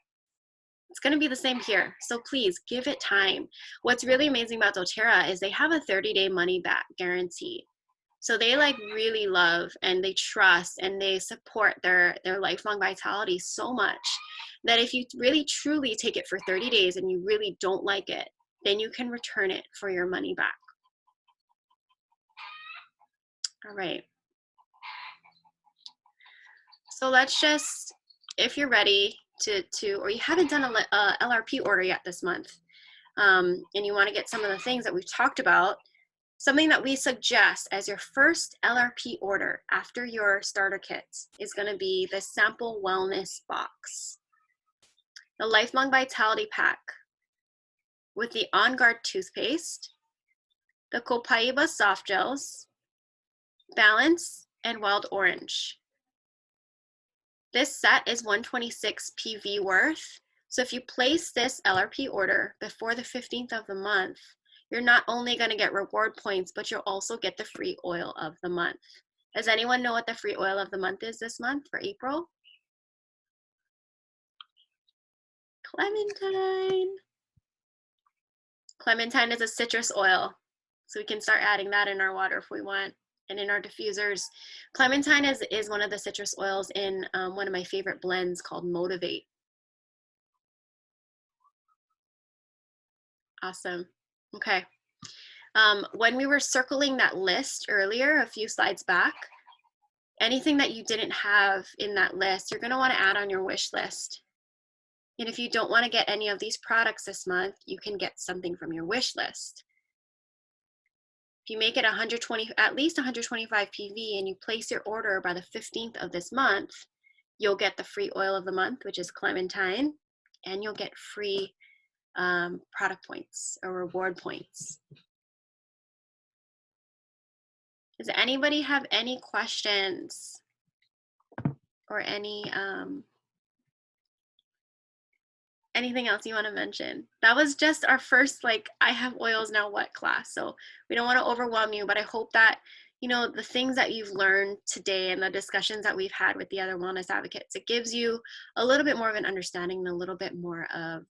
It's going to be the same here. So please give it time. What's really amazing about doTERRA is they have a 30-day money back guarantee. So they like really love and they trust and they support their Lifelong Vitality so much that if you really truly take it for 30 days and you really don't like it, then you can return it for your money back. All right. So let's just, if you're ready or you haven't done a LRP order yet this month, and you want to get some of the things that we've talked about, something that we suggest as your first LRP order after your starter kit is going to be the Sample Wellness Box. The Lifelong Vitality Pack with the On Guard toothpaste, the Copaiba soft gels, Balance, and Wild Orange. This set is 126 PV worth. So if you place this LRP order before the 15th of the month, you're not only going to get reward points, but you'll also get the free oil of the month. Does anyone know what the free oil of the month is this month for April? Clementine. Clementine is a citrus oil, so we can start adding that in our water if we want, and in our diffusers. Clementine is one of the citrus oils in one of my favorite blends called Motivate. Awesome. Okay. When we were circling that list earlier, a few slides back, anything that you didn't have in that list, you're going to want to add on your wish list. And if you don't want to get any of these products this month, you can get something from your wish list. If you make it at least 125 PV and you place your order by the 15th of this month, you'll get the free oil of the month, which is Clementine, and you'll get free product points or reward points. Does anybody have any questions or anything else you want to mention? That was just our first, like, I have oils now what class. So we don't want to overwhelm you, but I hope that, you know, the things that you've learned today and the discussions that we've had with the other wellness advocates, it gives you a little bit more of an understanding and a little bit more of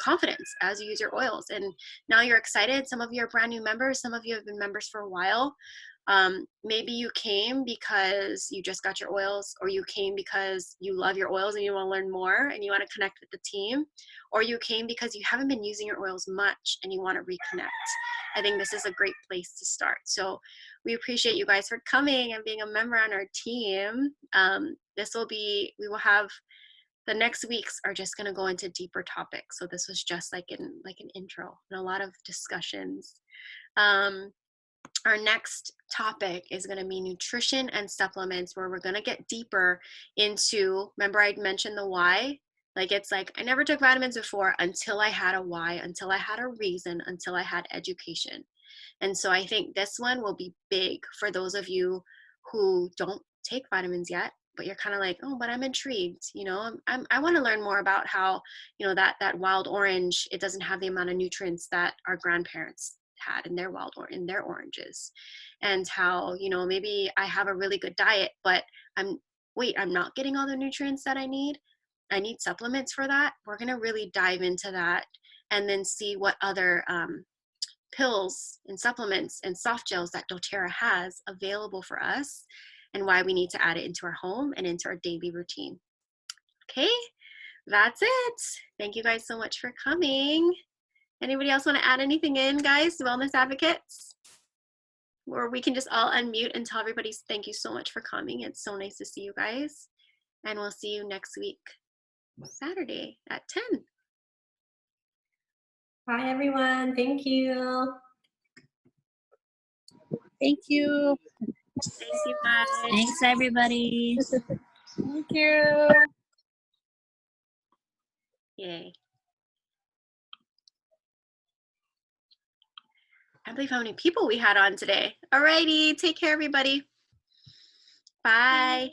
confidence as you use your oils. And now you're excited. Some of you are brand new members. Some of you have been members for a while. Maybe you came because you just got your oils, or you came because you love your oils and you want to learn more and you want to connect with the team, or you came because you haven't been using your oils much and you want to reconnect. I think this is a great place to start. So we appreciate you guys for coming and being a member on our team. We will have, the next weeks are just going to go into deeper topics. So this was just like an intro and a lot of discussions. Our next topic is going to be nutrition and supplements, where we're going to get deeper into, remember I mentioned the why? Like, it's like, I never took vitamins before until I had a why, until I had a reason, until I had education. And so I think this one will be big for those of you who don't take vitamins yet, but you're kind of like, oh, but I'm intrigued. You know, I want to learn more about how, you know, that wild orange, it doesn't have the amount of nutrients that our grandparents had in their in their oranges, and how, you know, maybe I have a really good diet, but I'm not getting all the nutrients that I need supplements for that. We're going to really dive into that, and then see what other pills and supplements and soft gels that doTERRA has available for us, and why we need to add it into our home and into our daily routine. Okay, that's it. Thank you guys so much for coming. Anybody else want to add anything in, guys, wellness advocates? Or we can just all unmute and tell everybody thank you so much for coming. It's so nice to see you guys. And we'll see you next week, Saturday at 10. Bye, everyone. Thank you. Thank you. Thank you, guys. Thanks, everybody. Thank you. Yay. I can't believe how many people we had on today. Alrighty, take care, everybody. Bye.